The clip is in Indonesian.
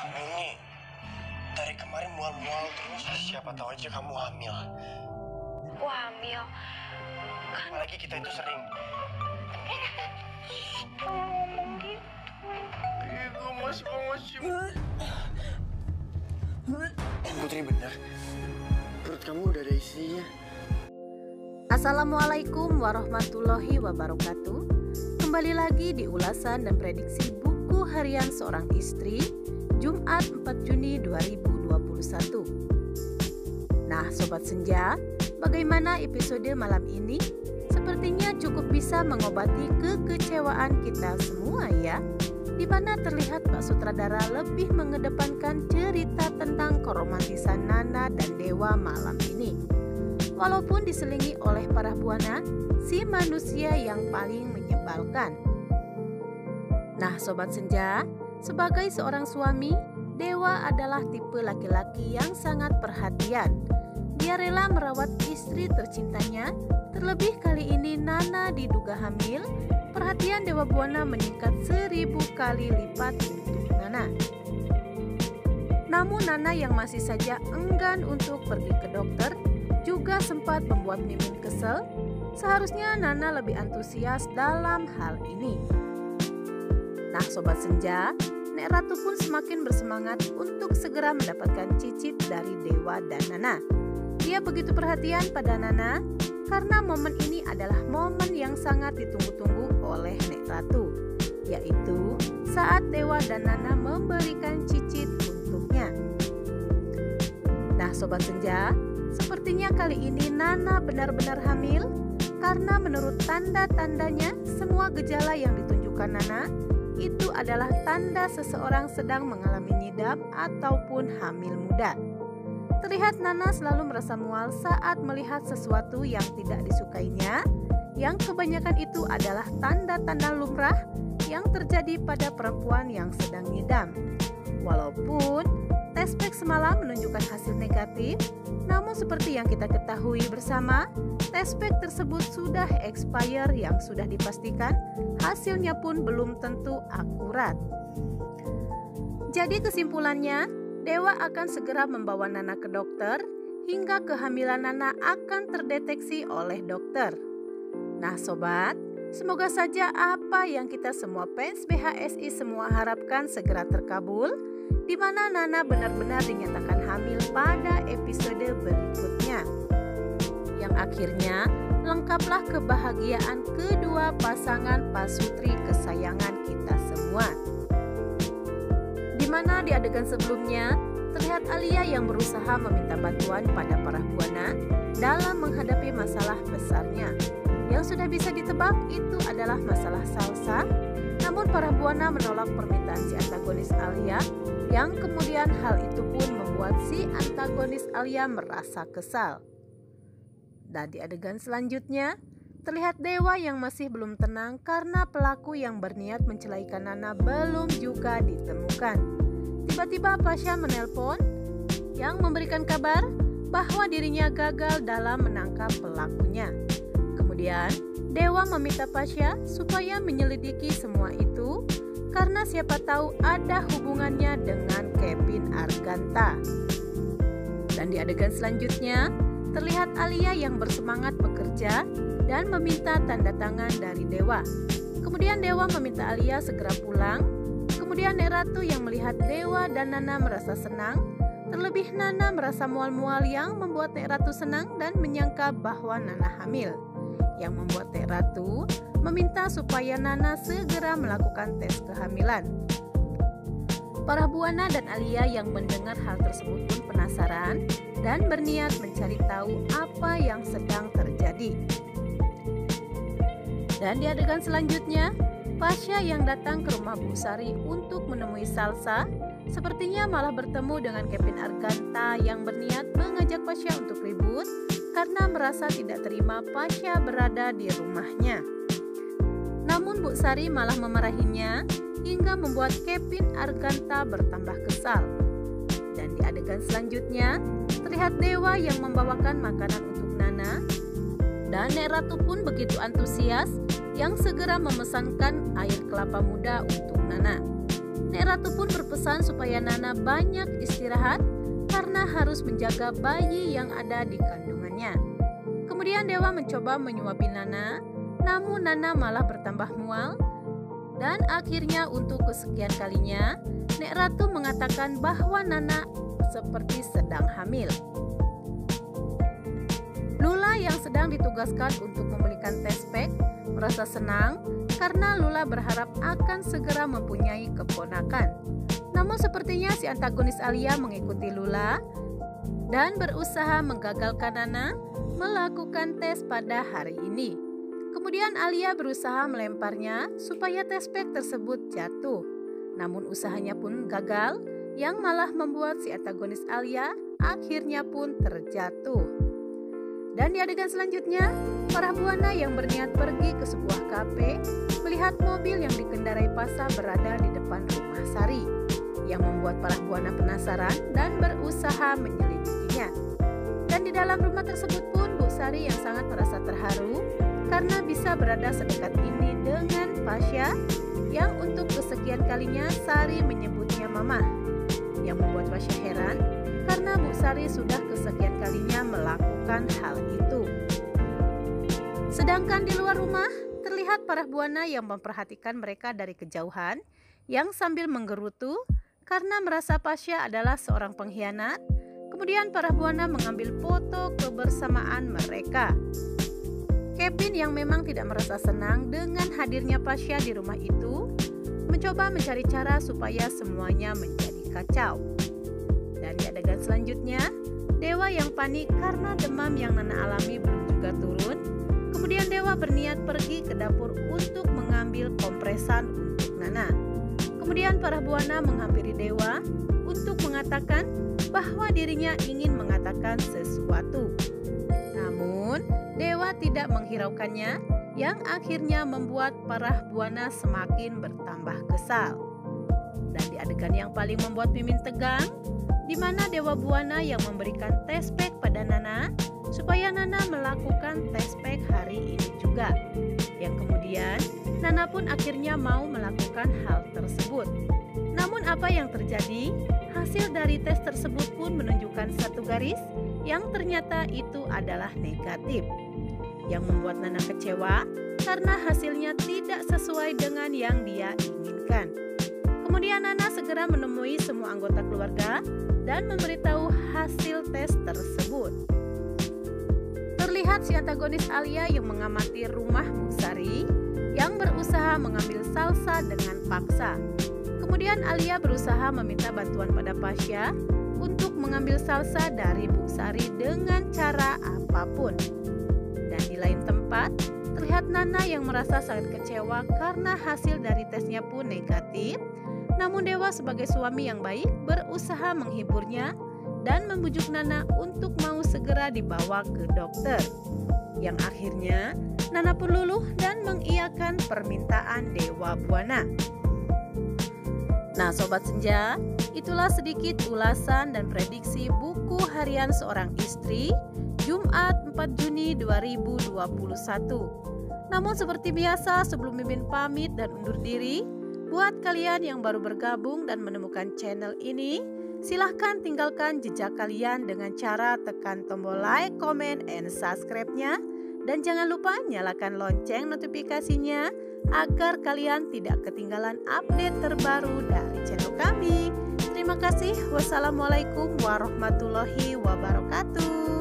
Ini dari kemarin mual-mual terus. Siapa tahu aja kamu hamil. Wah, hamil. Kan Apalagi kita itu sering. ngomong gitu. Gue masih Putri benar. Perut kamu udah ada isinya. Assalamualaikum warahmatullahi wabarakatuh. Kembali lagi di ulasan dan prediksi buku harian seorang istri Jumat 4 Juni 2021. Nah Sobat Senja, bagaimana episode malam ini? Sepertinya cukup bisa mengobati kekecewaan kita semua ya, di mana terlihat Pak Sutradara lebih mengedepankan cerita tentang keromantisan Nana dan Dewa malam ini. Walaupun diselingi oleh para buana, si manusia yang paling menyebalkan. Nah Sobat Senja, sebagai seorang suami, Dewa adalah tipe laki-laki yang sangat perhatian. Dia rela merawat istri tercintanya, terlebih kali ini Nana diduga hamil. Perhatian Dewa Buana meningkat 1000 kali lipat untuk Nana. Namun Nana yang masih saja enggan untuk pergi ke dokter juga sempat membuat Mimin kesel. Seharusnya Nana lebih antusias dalam hal ini. Nah Sobat Senja, Nek Ratu pun semakin bersemangat untuk segera mendapatkan cicit dari Dewa dan Nana. Dia begitu perhatian pada Nana karena momen ini adalah momen yang sangat ditunggu-tunggu oleh Nek Ratu, yaitu saat Dewa dan Nana memberikan cicit untuknya. Nah Sobat Senja, sepertinya kali ini Nana benar-benar hamil karena menurut tanda-tandanya semua gejala yang ditunjukkan Nana itu adalah tanda seseorang sedang mengalami nyidam ataupun hamil muda. Terlihat Nana selalu merasa mual saat melihat sesuatu yang tidak disukainya, yang kebanyakan itu adalah tanda-tanda lumrah yang terjadi pada perempuan yang sedang nyidam. Walaupun tes pack semalam menunjukkan hasil negatif, namun seperti yang kita ketahui bersama, tes pack tersebut sudah expire yang sudah dipastikan hasilnya pun belum tentu akurat. Jadi kesimpulannya, Dewa akan segera membawa Nana ke dokter hingga kehamilan Nana akan terdeteksi oleh dokter. Nah sobat, semoga saja apa yang kita semua fans BHSI semua harapkan segera terkabul, di mana Nana benar-benar dinyatakan hamil pada episode berikutnya. Yang akhirnya lengkaplah kebahagiaan kedua pasangan pasutri kesayangan kita semua. Di mana di adegan sebelumnya terlihat Alia yang berusaha meminta bantuan pada para buana dalam menghadapi masalah besarnya. Yang sudah bisa ditebak itu adalah masalah Salsa. Namun para buana menolak permintaan si antagonis Alia, yang kemudian hal itu pun membuat si antagonis Alia merasa kesal. Dan di adegan selanjutnya terlihat Dewa yang masih belum tenang karena pelaku yang berniat mencelaikan Nana belum juga ditemukan. Tiba-tiba Pasha menelpon yang memberikan kabar bahwa dirinya gagal dalam menangkap pelakunya. Kemudian Dewa meminta Pasha supaya menyelidiki semua itu karena siapa tahu ada hubungannya dengan Kevin Arganta. Dan di adegan selanjutnya terlihat Alia yang bersemangat bekerja dan meminta tanda tangan dari Dewa. Kemudian Dewa meminta Alia segera pulang. Kemudian Nek Ratu yang melihat Dewa dan Nana merasa senang. Terlebih Nana merasa mual-mual yang membuat Nek Ratu senang dan menyangka bahwa Nana hamil, yang membuat Nek Ratu meminta supaya Nana segera melakukan tes kehamilan. Para buana dan Alia yang mendengar hal tersebut pun penasaran dan berniat mencari tahu apa yang sedang terjadi. Dan di adegan selanjutnya, Pasha yang datang ke rumah Bu Sari untuk menemui Salsa sepertinya malah bertemu dengan Kevin Arganta yang berniat mengajak Pasha untuk ribut karena merasa tidak terima Pasha berada di rumahnya. Namun Bu Sari malah memarahinya hingga membuat Kevin Arganta bertambah kesal. Dan di adegan selanjutnya terlihat Dewa yang membawakan makanan untuk Nana. Dan Nek Ratu pun begitu antusias yang segera memesankan air kelapa muda untuk Nana. Nek Ratu pun berpesan supaya Nana banyak istirahat karena harus menjaga bayi yang ada di kandungannya. Kemudian Dewa mencoba menyuapi Nana, namun Nana malah bertambah mual. Dan akhirnya untuk kesekian kalinya, Nek Ratu mengatakan bahwa Nana seperti sedang hamil. Lula yang sedang ditugaskan untuk membelikan test pack merasa senang karena Lula berharap akan segera mempunyai keponakan. Namun sepertinya si antagonis Alia mengikuti Lula dan berusaha menggagalkan Nana melakukan tes pada hari ini. Kemudian Alia berusaha melemparnya supaya test pack tersebut jatuh. Namun usahanya pun gagal, yang malah membuat si antagonis Alia akhirnya pun terjatuh. Dan di adegan selanjutnya, para buana yang berniat pergi ke sebuah kafe melihat mobil yang dikendarai Pasha berada di depan rumah Sari, yang membuat para buana penasaran dan berusaha menyelidikinya. Dan di dalam rumah tersebut pun Bu Sari yang sangat merasa terharu karena bisa berada sedekat ini dengan Pasha, yang untuk kesekian kalinya Sari menyebutnya Mama, yang membuat Pasha heran karena Bu Sari sudah kesekian kalinya melakukan hal itu. Sedangkan di luar rumah terlihat para buana yang memperhatikan mereka dari kejauhan, yang sambil menggerutu karena merasa Pasha adalah seorang pengkhianat. Kemudian para buana mengambil foto kebersamaan mereka. Kevin yang memang tidak merasa senang dengan hadirnya Pasha di rumah itu, mencoba mencari cara supaya semuanya menjadi kacau. Dan di adegan selanjutnya, Dewa yang panik karena demam yang Nana alami belum juga turun. Kemudian Dewa berniat pergi ke dapur untuk mengambil kompresan untuk Nana. Kemudian para buana menghampiri Dewa untuk mengatakan bahwa dirinya ingin mengatakan sesuatu. Namun Dewa tidak menghiraukannya, yang akhirnya membuat para buana semakin bertambah kesal. Dan di adegan yang paling membuat Mimin tegang, di mana Dewa Buana yang memberikan test pack pada Nana supaya Nana melakukan test pack hari ini juga. Yang kemudian Nana pun akhirnya mau melakukan hal tersebut. Namun apa yang terjadi? Hasil dari tes tersebut pun menunjukkan satu garis yang ternyata itu adalah negatif, yang membuat Nana kecewa karena hasilnya tidak sesuai dengan yang dia inginkan. Kemudian Nana segera menemui semua anggota keluarga dan memberitahu hasil tes tersebut. Terlihat si antagonis Alia yang mengamati rumah Bu Sari yang berusaha mengambil salsa dengan paksa. Kemudian Alia berusaha meminta bantuan pada Pasha untuk mengambil salsa dari Bu Sari dengan cara apapun. Dan di lain tempat, terlihat Nana yang merasa sangat kecewa karena hasil dari tesnya pun negatif. Namun Dewa sebagai suami yang baik berusaha menghiburnya dan membujuk Nana untuk mau segera dibawa ke dokter. Yang akhirnya Nana pun luluh dan mengiyakan permintaan Dewa Buana. Nah Sobat Senja, itulah sedikit ulasan dan prediksi buku harian seorang istri Jumat 4 Juni 2021. Namun seperti biasa sebelum Mimin pamit dan undur diri, buat kalian yang baru bergabung dan menemukan channel ini, silahkan tinggalkan jejak kalian dengan cara tekan tombol like, comment, and subscribe-nya. Dan jangan lupa nyalakan lonceng notifikasinya agar kalian tidak ketinggalan update terbaru dari channel kami. Terima kasih. Wassalamualaikum warahmatullahi wabarakatuh.